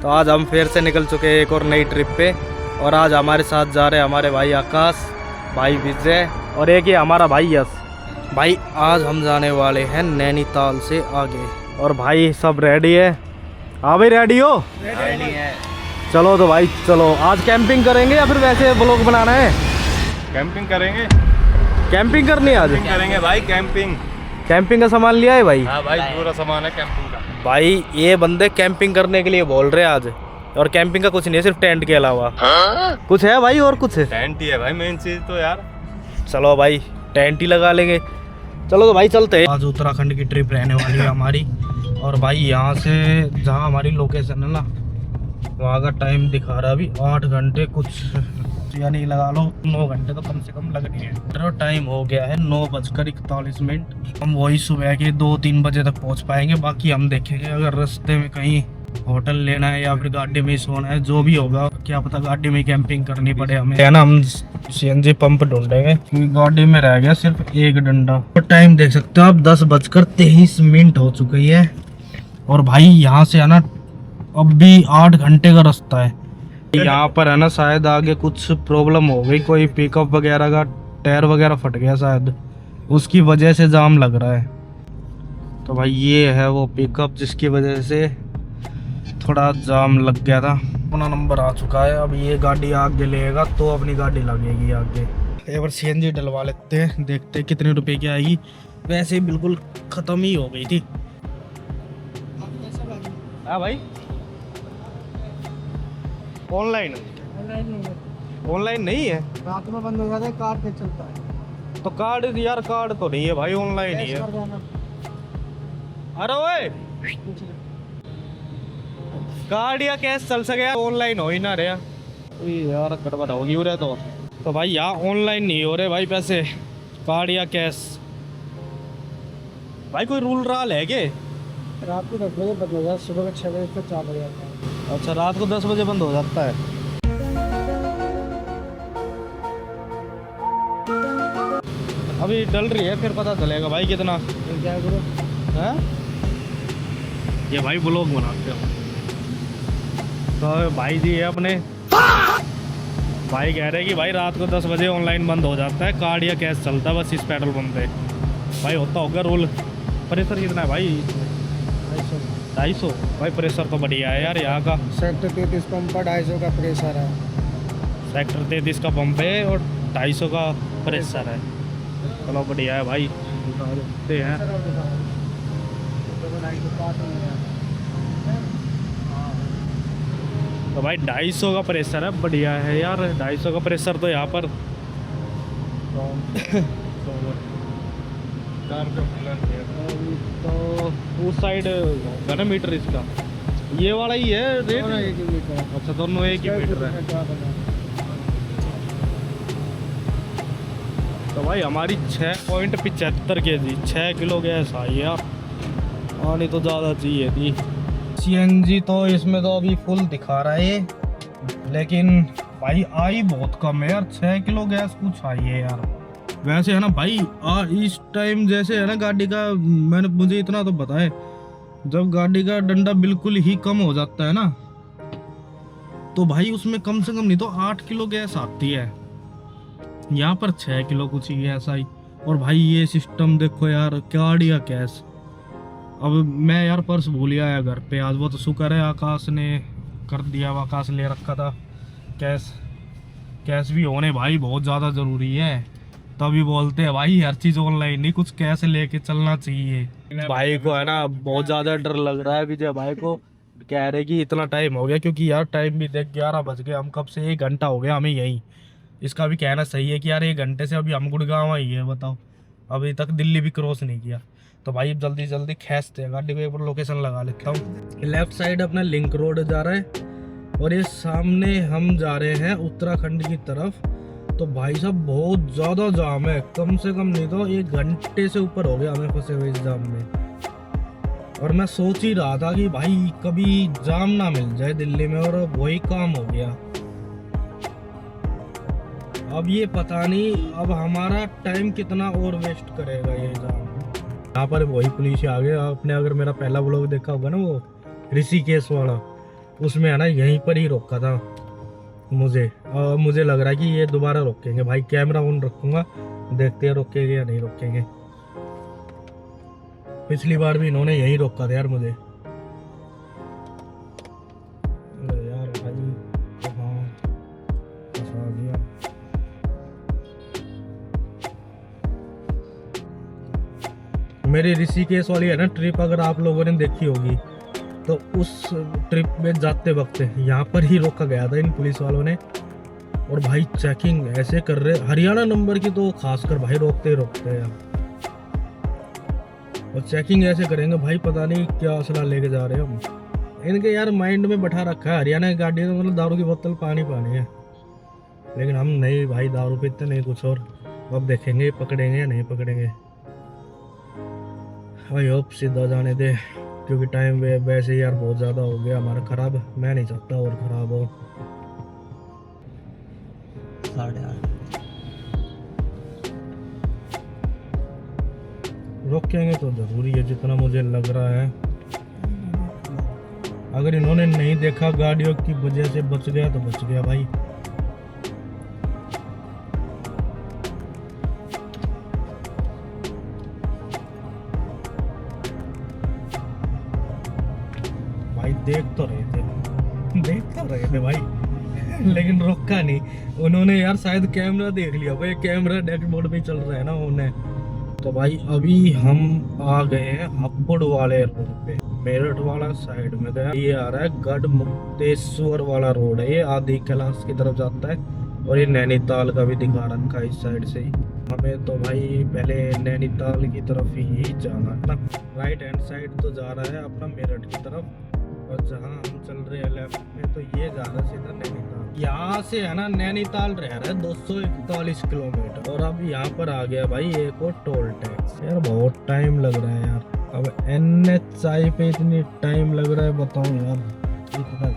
तो आज हम फिर से निकल चुके हैं एक और नई ट्रिप पे। और आज हमारे साथ जा रहे हैं हमारे भाई आकाश, भाई विजय और एक ही हमारा भाई यश। भाई आज हम जाने वाले हैं नैनीताल से आगे। और भाई सब रेडी है? हाँ भाई रेडी हो? रेडी है। चलो तो भाई चलो। आज कैंपिंग करेंगे या फिर वैसे ब्लॉग बनाना है? कैंपिंग करेंगे। कैंपिंग करनी है आज? करेंगे भाई कैंपिंग। कैंपिंग का सामान लिया है भाई? हाँ भाई पूरा सामान है कैंपिंग का। भाई ये बंदे कैंपिंग करने के लिए बोल रहे हैं आज। और कैंपिंग का कुछ नहीं है, सिर्फ टेंट के अलावा। कुछ है भाई और कुछ है? टेंट ही है भाई मेन चीज तो यार। चलो भाई टेंट ही लगा लेंगे। चलो तो भाई चलते हैं। आज उत्तराखंड की ट्रिप रहने वाली है हमारी। और भाई यहाँ से जहाँ हमारी लोकेशन है ना, वहाँ का टाइम दिखा रहा है अभी 8 घंटे कुछ, यानी लगा लो 9 घंटे तो कम से कम लगनी है। टाइम हो गया है 9:41। हम वही सुबह के 2-3 बजे तक पहुँच पाएंगे। बाकी हम देखेंगे अगर रास्ते में कहीं होटल लेना है या फिर गाड़ी में ही सोना है, जो भी होगा क्या पता गाड़ी में कैंपिंग करनी पड़े हमें, है ना। हम सीएनजी पंप ढूंढेंगे क्योंकि गाड़ी में रह गया सिर्फ एक डंडा। तो टाइम देख सकते हो आप 10:23 हो चुकी है। और भाई यहाँ से है ना अब भी 8 घंटे का रास्ता है। यहाँ पर है ना शायद आगे कुछ प्रॉब्लम हो गई, कोई पिकअप वगैरह का टायर वगैरह फट गया शायद, उसकी वजह से जाम लग रहा है। तो भाई ये है वो पिकअप जिसकी वजह से थोड़ा जाम लग गया था। अपना नंबर आ चुका है। अब ये गाड़ी आगे लेगा तो अपनी गाड़ी लगेगी आगे। एक बार सीएनजी डलवा लेते हैं, देखते हैं कितने रुपए की आएगी। वैसे ही बिल्कुल खत्म ही हो गई थी। हाँ भाई ऑनलाइन नहीं है। रात में बंद हो जाता है, कार्ड पे चलता है। तो कार्ड यार, कार्ड तो नहीं है भाई, ऑनलाइन ही है। अरे ओए कार्ड या कैश चल सके, ऑनलाइन हो ही ना रहा यार, गड़बड़ होगी हो रहा तो भाई यहाँ ऑनलाइन नहीं हो रहे भाई पैसे, कार्ड या कैश। भाई कोई रूल राल है क्या? रात को 10 बजे बंद हो जाता है, सुबह के 6 बजे तक चालू हो जाता है। अच्छा रात को 10 बजे बंद हो जाता है। अभी डल रही है, फिर पता चलेगा भाई कितना। क्या करो है ये भाई ब्लॉग बनाते हो तो भाई जी है अपने भाई कह रहे हैं कि भाई रात को 10 बजे ऑनलाइन बंद हो जाता है, कार्ड या कैश चलता है बस इस पेट्रोल पंप पे। भाई होता होगा रूल। प्रेशर कितना है भाई? 250। भाई प्रेशर तो बढ़िया है यार यहाँ का। सेक्टर 33 पंप पर 250 का प्रेशर है। सेक्टर 33 का पंप है और 250 का प्रेशर है। चलो बढ़िया है भाई, देखते हैं। तो भाई 250 का प्रेशर है, बढ़िया है यार। 250 का प्रेशर तो यहाँ पर तो उस साइड होगा ना मीटर इसका, ये वाला ही है रेट। अच्छा दोनों एक ही मीटर है। तो भाई हमारी 6.75 kg 6 किलो गैस आई यार, आनी तो ज़्यादा चाहिए थी। सीएनजी तो इसमें तो अभी फुल दिखा रहा है, लेकिन भाई आई बहुत कम है यार। 6 किलो गैस कुछ आई है यार। वैसे है ना भाई इस टाइम जैसे है ना गाड़ी का, मुझे इतना तो पता है, जब गाड़ी का डंडा बिल्कुल ही कम हो जाता है ना, तो भाई उसमें कम से कम नहीं तो 8 किलो गैस आती है। यहाँ पर 6 किलो कुछ ही गैस आई। और भाई ये सिस्टम देखो यार, गाड़ी का कैश। अब मैं यार पर्स भूल आया घर पे आज, वो तो शुक्र है आकाश ने कर दिया, आकाश ले रखा था कैश। कैश भी होने भाई बहुत ज़्यादा ज़रूरी है, तभी बोलते हैं भाई हर चीज़ ऑनलाइन नहीं, कुछ कैश लेके चलना चाहिए। भाई को है ना बहुत ज़्यादा डर लग रहा है। विजय भाई को कह रहे कि इतना टाइम हो गया, क्योंकि यार टाइम भी देख 11 बज गए, हम कब से 1 घंटा हो गया हमें यहीं। इसका भी कहना सही है कि यार 1 घंटे से अभी हम गुड़गांव ही है, बताओ अभी तक दिल्ली भी क्रॉस नहीं किया। तो भाई जल्दी जल्दी खींचते हैं गाड़ी को, एक बार लोकेशन लगा लेता हूँ। लेफ्ट साइड अपना लिंक रोड जा रहा है और ये सामने हम जा रहे हैं उत्तराखंड की तरफ। तो भाई साहब बहुत ज़्यादा जाम है, कम से कम नहीं तो 1 घंटे से ऊपर हो गया हमें फंसे हुए इस जाम में। और मैं सोच ही रहा था कि भाई कभी जाम ना मिल जाए दिल्ली में, और वही काम हो गया। अब ये पता नहीं अब हमारा टाइम कितना और वेस्ट करेगा ये जाम। यहाँ पर वही पुलिस आ गए आपने, अगर मेरा पहला व्लॉग देखा होगा ना वो ऋषिकेश वाला, उसमें है ना यहीं पर ही रोका था मुझे। मुझे लग रहा है कि ये दोबारा रोकेंगे भाई। कैमरा ऑन रखूंगा, देखते हैं रोकेंगे या नहीं रोकेंगे। पिछली बार भी इन्होंने यहीं रोका था यार मुझे। अरे यार भाई हाँ फंसा दिया। मेरी ऋषिकेश वाली है ना ट्रिप, अगर आप लोगों ने देखी होगी तो उस ट्रिप में जाते वक्त यहाँ पर ही रोका गया था इन पुलिस वालों ने। और भाई चेकिंग ऐसे कर रहे, हरियाणा नंबर की तो खासकर भाई रोकते ही रोकते हैं। और चेकिंग ऐसे करेंगे भाई, पता नहीं क्या असला लेके जा रहे हैं हम। इनके यार माइंड में बैठा रखा है हरियाणा की गाड़ी तो मतलब दारू की बोतल पानी पानी है। लेकिन हम नहीं भाई, दारू पीते नहीं कुछ और। अब देखेंगे पकड़ेंगे या नहीं पकड़ेंगे। आई होप सीधा जाने दे, क्योंकि टाइम वैसे ही यार बहुत ज़्यादा हो गया हमारा ख़राब। मैं नहीं चाहता और ख़राब हो। 8:30 रोकेंगे तो ज़रूरी है जितना मुझे लग रहा है। अगर इन्होंने नहीं देखा गाड़ियों की वजह से बच गया तो बच गया भाई। देख तो रहे थे भाई, लेकिन रोका नहीं उन्होंने यार। शायद कैमरा देख लिया भाई, कैमरा डैशबोर्ड पे चल रहा है ना उन्हें। तो भाई अभी हम आ गए हैं हापुड़ वाले रोड पे, मेरठ वाला साइड में। तो ये आ रहा है गढ़ मुक्तेश्वर वाला रोड है, ये आदि कैलाश की तरफ जाता है। और ये नैनीताल का भी दिखा रखा है इस साइड से ही। हमें तो भाई पहले नैनीताल की तरफ ही जाना है ना। राइट हैंड साइड तो जा रहा है अपना मेरठ की तरफ, और जहाँ हम चल रहे हैं लेफ्ट में तो ये जा रहा है सीधा नैनीताल। यहाँ से है ना नैनीताल रह रहा है 241 किलोमीटर। और अब यहाँ पर आ गया भाई एक और टोल टैक्स। यार बहुत टाइम लग रहा है यार। अब NH पे इतनी टाइम लग रहा है बताओ यार। इतना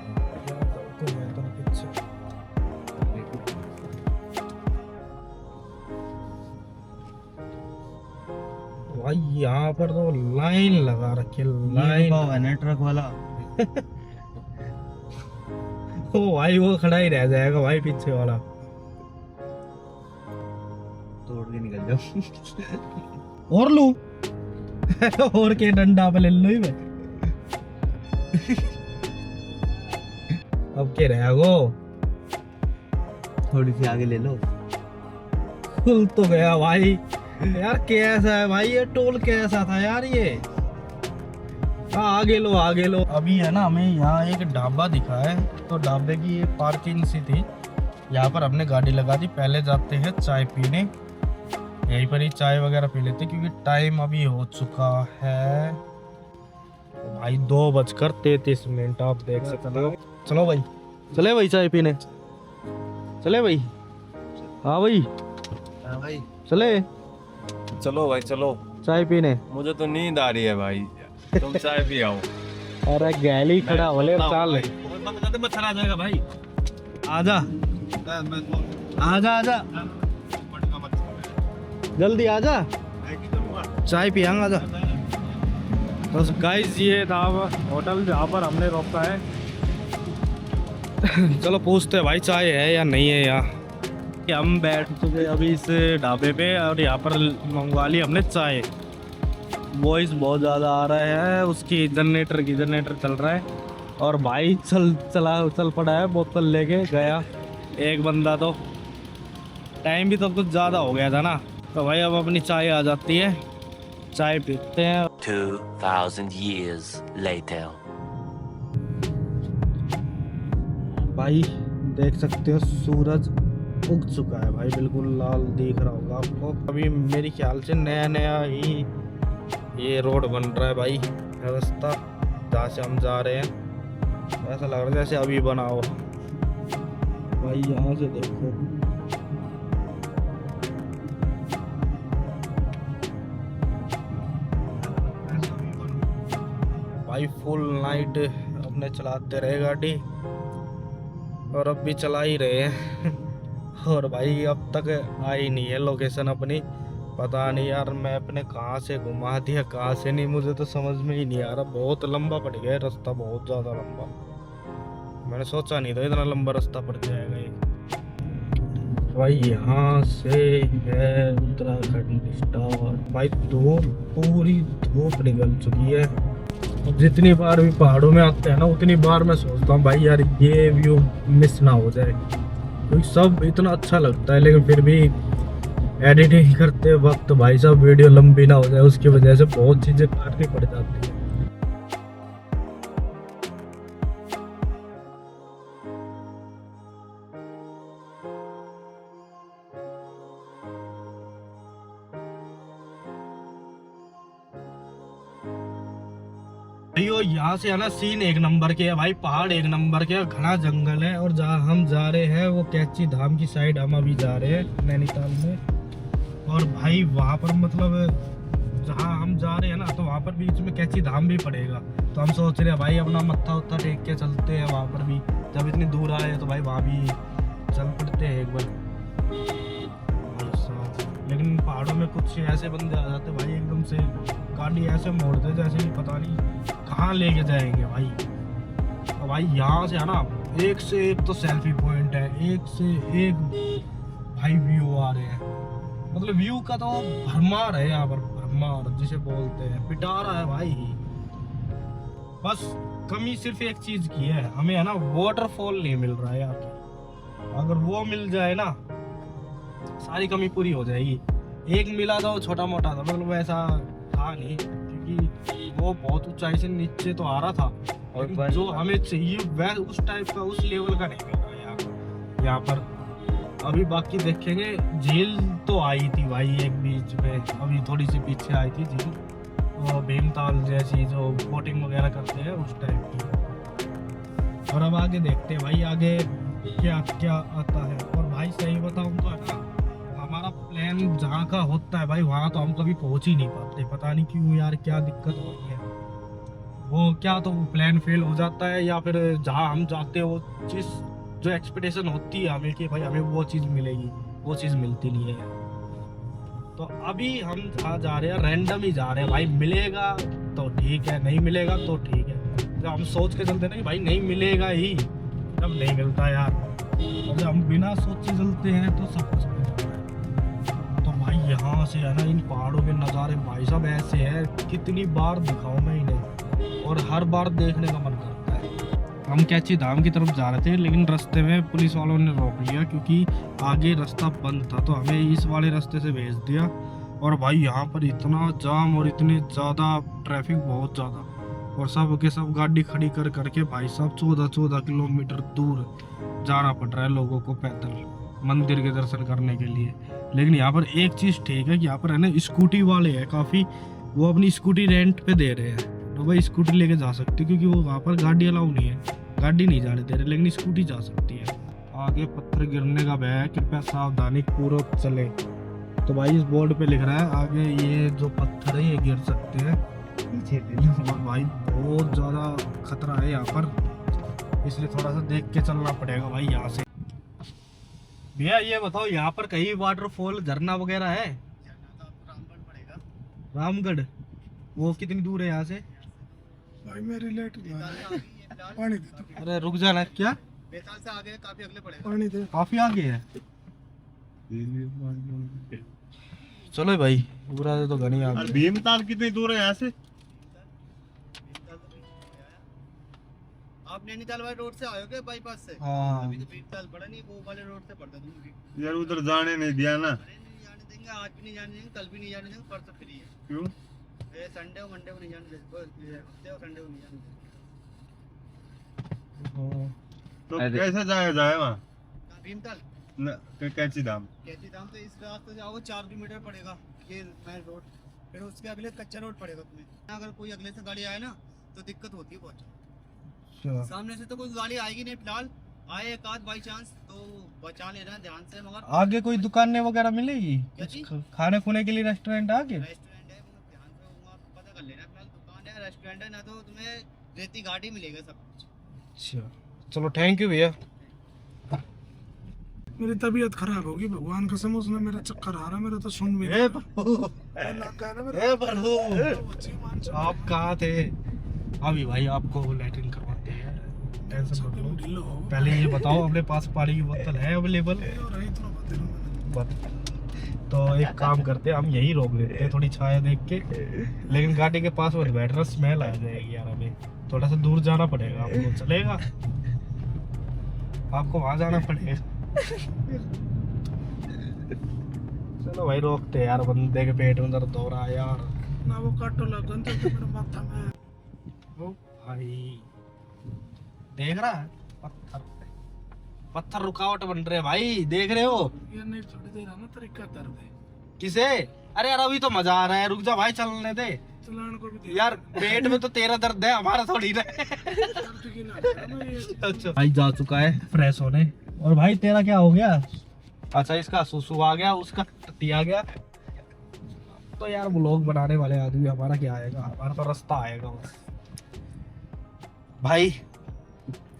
भाई यहाँ पर तो लाइन लगा रखी है, लाइन ट्रक वाला। ओ भाई वो खड़ा ही रह जाएगा भाई पीछे वाला। तोड़ के निकल जाओ। और लू और के डंडा पे ले लो ही मैं। अब के रहेगो, थोड़ी सी आगे ले लो। खुल तो गया भाई। यार कैसा है भाई ये टोल, कैसा था यार ये। आगे लो आगे लो। अभी है ना हमें यहाँ एक ढाबा दिखा है, तो ढाबे की ये पार्किंग सी थी, यहाँ पर हमने गाड़ी लगा दी। पहले जाते हैं चाय पीने, यहीं पर ही चाय वगैरह पी लेते क्योंकि टाइम अभी हो चुका है भाई 2:33 आप देख सकते हो। चलो भाई, चले भाई चाय पीने, चले भाई। हाँ भाई चले, चलो भाई चलो चाय पीने। मुझे तो नींद आ रही है भाई, तुम चाय भी आओ। अरे गैली खड़ा होले चाल मच्छर आ जाएगा भाई। आजा आजा आजा जल्दी आजा, चाय पियांगा आजा। तो गाइस ये था होटल जहाँ पर हमने रोका है। चलो पूछते हैं भाई चाय है या नहीं है यहाँ। हम बैठ चुके अभी इस ढाबे पे और यहाँ पर मंगवा ली हमने चाय। वॉइस बहुत ज़्यादा आ रहा है उसकी, जनरेटर चल रहा है। और भाई चल पड़ा है, बोतल लेके गया एक बंदा। तो टाइम भी तो कुछ ज़्यादा हो गया था ना, तो भाई अब अपनी चाय आ जाती है, चाय पीते हैं। 2000 years later भाई देख सकते हो सूरज उग चुका है भाई, बिल्कुल लाल दिख रहा होगा आपको। अभी मेरे ख्याल से नया ही ये रोड बन रहा है भाई, रास्ता जहाँ से हम जा रहे हैं। ऐसा लग रहा है जैसे अभी बना हो भाई। यहाँ से देखो भाई, फुल नाइट अपने चलाते रहे गाड़ी और अब भी चला ही रहे हैं। और भाई अब तक आई नहीं है लोकेशन अपनी, पता नहीं यार मैप ने कहाँ से घुमा दिया कहाँ से नहीं, मुझे तो समझ में ही नहीं आ रहा। बहुत लंबा पड़ गया रास्ता, बहुत ज़्यादा लंबा। मैंने सोचा नहीं था इतना लंबा रास्ता पड़ जाएगा ये। भाई यहाँ से है उत्तराखंड स्टार्ट। भाई धूप, पूरी धूप निकल चुकी है। जितनी बार भी पहाड़ों में आते हैं ना उतनी बार मैं सोचता हूँ भाई यार ये व्यू मिस ना हो जाए, क्योंकि सब इतना अच्छा लगता है, लेकिन फिर भी एडिटिंग करते वक्त भाई साहब वीडियो लंबी ना हो जाए उसकी वजह से बहुत चीज़ें काटनी पड़ जाती है। यहाँ से है ना सीन एक नंबर के है भाई, पहाड़ एक नंबर के, घना जंगल है। और जहाँ हम जा रहे हैं वो कैची धाम की साइड हम अभी जा रहे हैं नैनीताल में। और भाई वहाँ पर मतलब जहाँ हम जा रहे हैं ना तो वहाँ पर बीच में कैची धाम भी पड़ेगा, तो हम सोच रहे हैं भाई अपना मत्था उत्था टेक के चलते हैं वहाँ पर भी। जब इतनी दूर आए तो भाई वहाँ भी चल पड़ते हैं एक बार। लेकिन पहाड़ों में कुछ ऐसे बंदे आ जाते भाई एकदम से गाड़ी ऐसे मोड़ते जैसे कि पता नहीं कहाँ लेके जाएंगे भाई। तो भाई यहाँ से है ना एक से एक तो सेल्फी पॉइंट है, एक से एक भाई व्यू आ रहे हैं। मतलब व्यू का तो भरमार है यहाँ पर, भरमार जिसे बोलते हैं, पिटारा है भाई। बस कमी सिर्फ एक चीज की है, हमें है ना वाटरफॉल नहीं मिल रहा है यहाँ पे। अगर वो मिल जाए ना सारी कमी पूरी हो जाएगी। एक मिला था वो छोटा मोटा था, मतलब वैसा था नहीं, क्योंकि वो बहुत ऊंचाई से नीचे तो आ रहा था, और जो हमें चाहिए वह उस टाइप का उस लेवल का नहीं मिल रहा है यहाँ पर। अभी बाकी देखेंगे। झील तो आई थी भाई एक बीच में, अभी थोड़ी सी पीछे आई थी झील, वो भीमताल जैसी जो बोटिंग वगैरह करते हैं उस टाइप की। और अब आगे देखते हैं भाई आगे क्या क्या आता है। और भाई सही बताऊं तो है ना हमारा प्लान जहाँ का होता है भाई वहाँ तो हम कभी पहुँच ही नहीं पाते, पता नहीं क्यों यार, क्या दिक्कत हो रही है। वो क्या तो वो प्लान फेल हो जाता है, या फिर जहाँ हम जाते हैं वो चीज़ जो एक्सपेक्टेशन होती है हमें कि भाई हमें वो चीज़ मिलेगी, वो चीज़ मिलती नहीं है। तो अभी हम जहाँ जा रहे हैं रैंडम ही जा रहे हैं भाई, मिलेगा तो ठीक है, नहीं मिलेगा तो ठीक है। जब हम सोच के चलते ना कि भाई नहीं मिलेगा ही, तब नहीं मिलता यार। और जब हम बिना सोचे चलते हैं तो सब कुछ मिल जाता है। तो भाई यहाँ से है ना इन पहाड़ों के नज़ारे भाई साहब ऐसे हैं, कितनी बार दिखाऊं मैं इन्हें, और हर बार देखने का मन करता है। हम कैची धाम की तरफ जा रहे थे, लेकिन रास्ते में पुलिस वालों ने रोक लिया क्योंकि आगे रास्ता बंद था, तो हमें इस वाले रास्ते से भेज दिया। और भाई यहाँ पर इतना जाम और इतने ज़्यादा ट्रैफिक, बहुत ज़्यादा, और सब के सब गाड़ी खड़ी कर करके भाई साहब 14 किलोमीटर दूर जाना पड़ रहा है लोगों को पैदल मंदिर के दर्शन करने के लिए। लेकिन यहाँ पर एक चीज़ ठीक है कि यहाँ पर है ना स्कूटी वाले हैं काफ़ी, वो अपनी स्कूटी रेंट पे दे रहे हैं, तो भाई स्कूटी लेके जा सकते, क्योंकि वो वहाँ पर गाड़ी अलाउ नहीं है, गाड़ी नहीं जाने दे रहे, लेकिन स्कूटी जा सकती है। आगे पत्थर गिरने का भय है, कृपया सावधानी पूर्वक चले। तो भाई इस बोर्ड पे लिख रहा है आगे ये जो पत्थर है ये गिर सकते हैं पीछे, और भाई बहुत ज़्यादा खतरा है यहाँ पर, इसलिए थोड़ा सा देख के चलना पड़ेगा भाई यहाँ से। भैया ये बताओ यहाँ पर कहीं वाटरफॉल झरना वगैरह है? रामगढ़ पड़ेगा। रामगढ़ वो कितनी दूर है यहाँ से? भाई मेरे लेट पानी दे। अरे रुक जाना, क्या बेताल से आगे काफी अगले पड़ेगा, पानी दे। काफी आगे है। चलो भाई पूरा तो घनी आगे। भीमताल कितनी दूर है यहाँ से? आप नैनीताल वाले रोड से आयोगे बाईपास से? हाँ अभी तो भीमताल पड़ा नहीं, वो वाले रोड से पड़ता तुम। यार उधर जाने नहीं दिया ना। नहीं जाने देंगे, आज भी नहीं जाने देंगे, कल भी नहीं जाने देंगे, परसों फ्री है। क्यों? संडे और मंडे को नहीं जाने देंगे, हफ्ते और संडे को नहीं जाने देंगे। तो कैसे जाया वहाँ? भीमताल कैची धाम? कैची धाम तो इस रास्ते से आओगे 4 किलोमीटर पड़ेगा ये मेन रोड, फिर उसके अगले कच्चा रोड पड़ेगा तुम्हें। अगर कोई अगले से गाड़ी आए ना तो दिक्कत होती है बहुत। सामने से तो कोई गाड़ी आएगी नहीं फिलहाल, आए एक आध बाई चांस तो बचा लेना ध्यान से। मगर आगे कोई दुकानें वगैरह मिलेगी क्या चीज़? खाने खुने के लिए? रेस्टोरेंट आगे रेस्टोरेंट है, मतलब ध्यान से वहाँ पता कर लेना। फिलहाल दुकान है, रेस्टोरेंट है, ना तो तुम्हें रेती गाड़ी मिलेगा सब कुछ। अच्छा चलो थैंक यू भैया। मेरी तबीयत खराब होगी भगवान कसम, उसने मेरा चक्कर आ रहा, मेरा तो सुन भी ए प्रभु आप कहाँ थे? अभी भाई आपको लैट्रिन करवाते हैं। टेंशन मत लो। पहले ये बताओ अपने पास पानी की बोतल है अवेलेबल? तो एक काम करते हैं, हम यही रोक देते हैं थोड़ी छाया देख के, लेकिन गाड़ी के पास मत बैठना, स्मेल आ जाएगी यार। हमें थोड़ा सा दूर जाना पड़ेगा आपको, चलेगा? आपको वहां जाना पड़ेगा। चलो भाई रोकते हैं यार, बंदे के पेट में दर्द हो रहा है यार ना। वो काटो लगन तो मेरे माथा में। ओ भाई देख रहा है, पत्थर रुकावट बन रहे भाई, देख रहे हो? ये नहीं थोड़ी देर ना तरीका दर्द है। किसे? अरे यार अभी तो मजा आ रहा है, रुक जा भाई, चलने दे। चलान को भी यार, पेट में तो तेरा दर्द है, हमारा थोड़ी ना। अच्छा भाई जा चुका है फ्रेश होने। और भाई तेरा क्या हो गया? अच्छा इसका सुसु आ गया, उसका टट्टी आ गया। तो यार व्लॉग बनाने वाले आदमी, हमारा क्या आएगा? हमारा तो रास्ता आएगा बस। भाई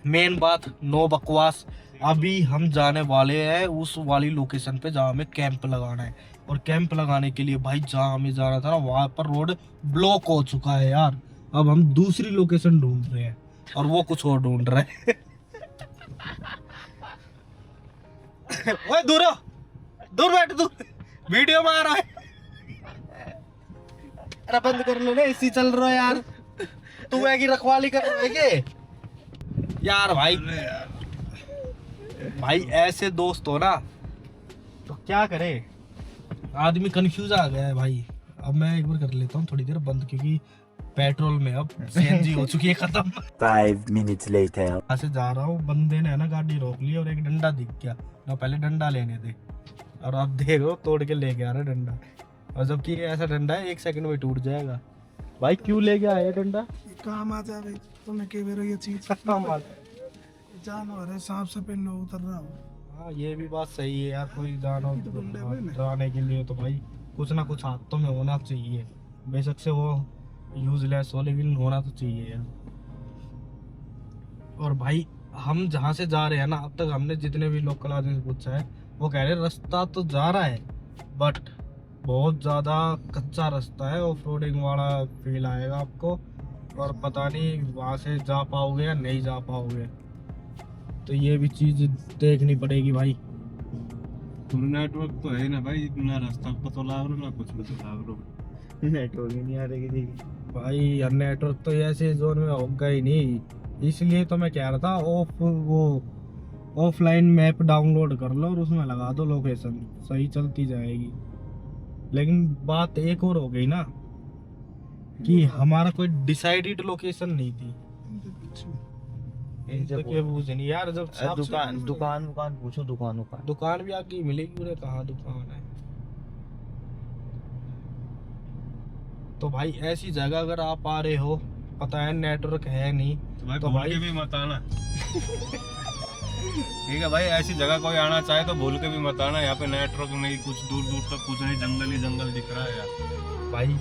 मेन बात, नो बकवास, अभी हम जाने वाले हैं उस वाली लोकेशन पे जहाँ हमें कैंप लगाना है। और कैंप लगाने के लिए भाई जहाँ हमें जाना था ना, वहाँ पर रोड ब्लॉक हो चुका है यार। अब हम दूसरी लोकेशन ढूंढ रहे हैं और वो कुछ और ढूंढ रहे हैं। ओए दूर हो, दूर बैठ, दूर वीडियो में आ रहा है। अरे बंद कर लो ना, इसी चल रहा है यार। तू है कि रखवाली कर रहा है के? यार भाई ऐसे दोस्त हो ना तो क्या करे, आदमी कंफ्यूज आ गया है भाई। अब मैं एक बार कर लेता हूँ थोड़ी देर बंद, क्योंकि पेट्रोल में अब सीएनजी हो चुकी है खत्म। 5 minutes later. यहाँ से जा रहा हूँ, बंदे ने है ना गाड़ी रोक ली और एक डंडा दिख गया ना, पहले डंडा लेने दे। और आप देखो तोड़ के लेके आ रहा है डंडा, और जबकि ऐसा डंडा है 1 सेकंड में टूट जाएगा। भाई क्यों ले गया है डंडा? काम आता है तुम्हें के ये चीज काम आता है। जानवर है, सांप से पहले उतर रहा हूँ। हाँ ये भी बात सही है यार, कोई जानवर डराने के लिए तो भाई कुछ ना कुछ हाथों में होना चाहिए, बेशक से वो यूजलेस हो, लेकिन होना तो चाहिए यार। और भाई हम जहाँ से जा रहे हैं ना, अब तक हमने जितने भी लोकल आदमी से पूछा है, वो कह रहे रास्ता तो जा रहा है बट बहुत ज़्यादा कच्चा रास्ता है, ऑफ रोडिंग वाला फील आएगा आपको, और पता नहीं वहाँ से जा पाओगे या नहीं जा पाओगे। तो ये भी चीज़ देखनी पड़ेगी भाई। नेटवर्क तो है ना भाई, इतना रास्ता पता लाग ना कुछ पता लाग नेटवर्क ही नहीं आ रही भाई यार, नेटवर्क तो ऐसे जोन में होगा ही नहीं, इसलिए तो मैं कह रहा था ऑफलाइन मैप डाउनलोड कर लो और उसमें लगा दो लोकेशन, सही चलती जाएगी। लेकिन बात एक और हो गई ना कि हमारा कोई डिसाइडेड लोकेशन नहीं थी। नहीं यार, जब दुकान पूछो, दुकान भी आपकी मिलेगी, उन्हें कहाँ दुकान है। तो भाई ऐसी जगह अगर आप आ रहे हो, पता है नेटवर्क है नहीं, तो भाई भी मत आना। ठीक है भाई, ऐसी जगह कोई आना चाहे तो भूल के भी मत आना। यहाँ पे नेटवर्क नहीं, कुछ दूर दूर तक कुछ नहीं, जंगल ही जंगल दिख रहा है यार। भाई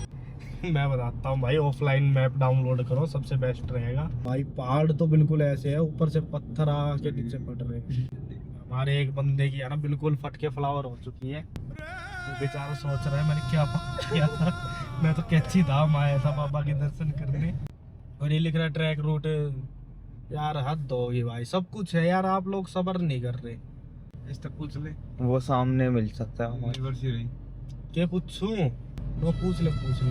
मैं बताता हूँ भाई, ऑफलाइन मैप डाउनलोड करो, सबसे बेस्ट रहेगा भाई। पहाड़ तो बिल्कुल ऐसे है, ऊपर से पत्थर आके नीचे पड़ रहे हैं। हमारे एक बंदे की है ना बिल्कुल फट के फ्लावर हो चुकी है, वो बेचारा सोच रहा है मैंने क्या किया था। मैं तो कैची धाम आया था बाबा के दर्शन करने, और ये लिख रहा है ट्रैक रूट। यार हद होगी भाई, सब कुछ है यार, आप लोग सब्र नहीं कर रहे। इस तक पूछ ले, वो सामने मिल सकता है हमारे। क्या पूछूं? वो पूछ ले कुछ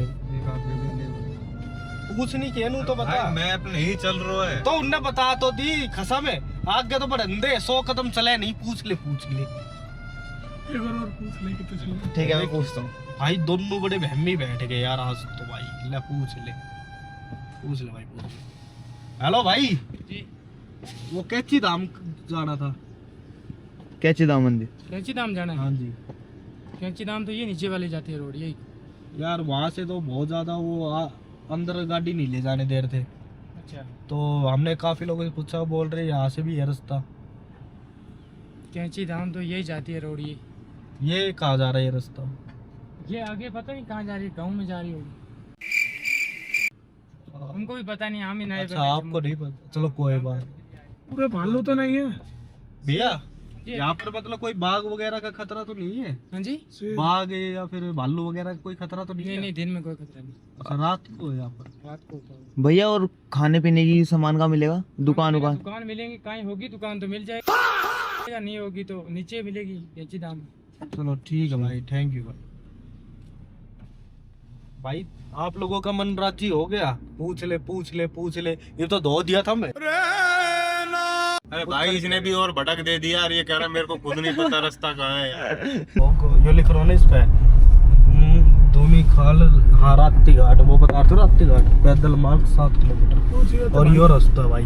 नहीं किया तो बता। मैप नहीं चल रहा है तो उन्हें बता तो दी, खसा में आगे तो बढ़े 100 कदम चले नहीं। पूछ ले ठीक है, मैं पूछता हूँ भाई। दोनों बड़े बहमी बैठ गए यार आज तो भाई। ले पूछ ले भाई, पूछ ले। हेलो भाई जी, वो कैची धाम जाना था। कैची धाम मंदिर, कैंची धाम जाना है? हाँ जी, कैंची धाम तो ये नीचे वाली जाती है रोड, यही। यार वहाँ से तो बहुत ज़्यादा वो अंदर गाड़ी नहीं ले जाने दे रहे थे। अच्छा, तो हमने काफ़ी लोगों से पूछा, बोल रहे यहाँ से भी है रास्ता। कैंची धाम तो यही जाती है रोड, ये कहाँ जा रहा है ये रास्ता? ये आगे पता नहीं कहाँ जा रही है, गाँव में जा रही होगी। हमको भी पता नहीं, हम ही नए। अच्छा आपको नहीं पता, चलो कोई बात। पूरे भालू तो नहीं है भैया, यहाँ पर मतलब कोई बाघ वगैरह का खतरा तो नहीं है? हाँ जी, बाघ है या फिर भालू वगैरह का कोई खतरा तो नहीं नहीं है? नहीं, दिन में कोई खतरा नहीं, अच्छा, रात को है यहाँ पर? रात को होता है। भैया और खाने पीने की सामान कहाँ मिलेगा? दुकान दुकान मिलेंगी, कहीं होगी दुकान तो मिल जाएगी, या नहीं होगी तो नीचे मिलेगी, कैंची धाम। चलो ठीक है भाई, थैंक यू भाई। भाई आप लोगों का मन राजी हो गया? पूछ ले, ये तो धो दिया था मैं। अरे भाई इसने भी और भटक दे दिया यार, ये कह रहा मेरे को खुद नहीं पता रास्ता कहाँ है यार। ये लिख रहा हूँ ना इस पे, धूमी खाल, हाँ रात्ती घाट, वो बता तो रात्ती घाट पैदल मार्ग 7 किलोमीटर और यो रास्ता है भाई।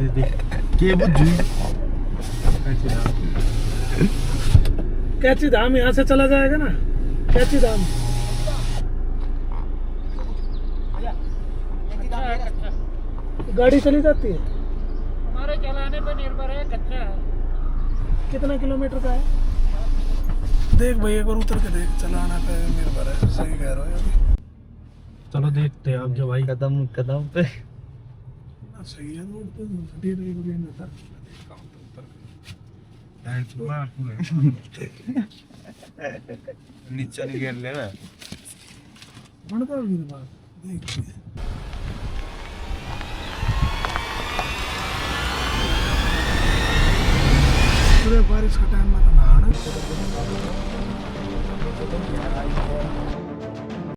देख के बुझी कैची धाम यहाँ से चला जाएगा ना, कैची धाम। गाड़ी चली जाती है, हमारे चलाने पर निर्भर है, कच्चा है। कितना किलोमीटर का है? देख भाई एक बार उतर के देख, चलाना पे निर्भर है, सही कह रहे हो अभी। चलो देखते हैं अब जो भाई कदम कदम पे। सही है, रोड पे धीरे धीरे ना था। नीचे नहीं गिर लेना। बढ़ता है मेरे पास, देख पूरे बारिश का टाइम में तो नहाना।